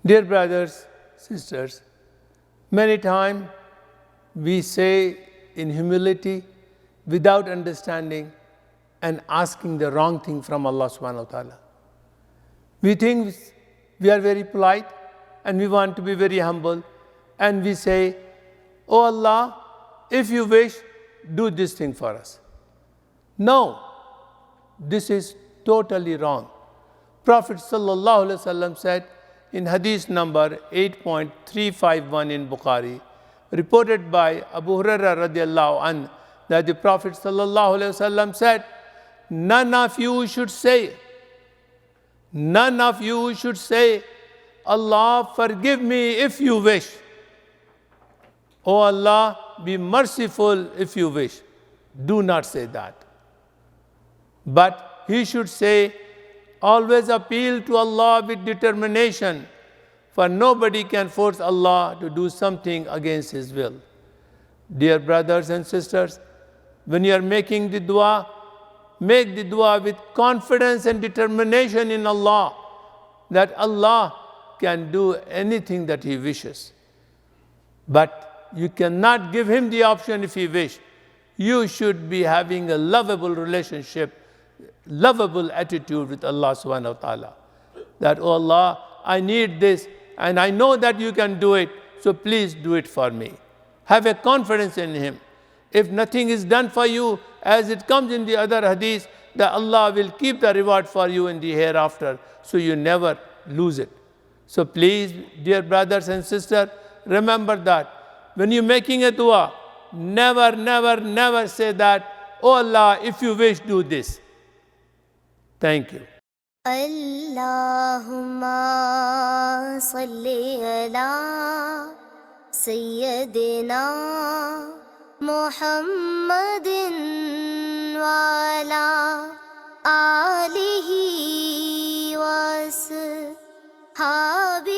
Dear brothers, sisters, many times we say in humility, without understanding and asking the wrong thing from Allah subhanahu wa ta'ala. We think we are very polite and we want to be very humble, and we say, "Oh Allah, if you wish, do this thing for us." No, this is totally wrong. Prophet sallallahu alaihi wasallam said in hadith number 8.351 in Bukhari, reported by Abu Hurairah radiallahu anh, that the Prophet sallallahu alaihi wasallam said, none of you should say, Allah, forgive me if you wish. Oh Allah, be merciful if you wish. Do not say that. But he should say, always appeal to Allah with determination, for nobody can force Allah to do something against His will. Dear brothers and sisters, when you are making the dua, make the dua with confidence and determination in Allah, that Allah can do anything that He wishes. But you cannot give Him the option if He wishes. You should be having a lovable relationship, lovable attitude with Allah subhanahu wa ta'ala. That, oh Allah, I need this and I know that you can do it, so please do it for me. Have a confidence in Him. If nothing is done for you, as it comes in the other hadith, that Allah will keep the reward for you in the hereafter, so you never lose it. So please, dear brothers and sisters, remember that when you're making a dua, never say that, oh Allah, if you wish, do this. Thank you. Allahumma salli ala Sayyidina Muhammadin wa ala alihi wa sahbihi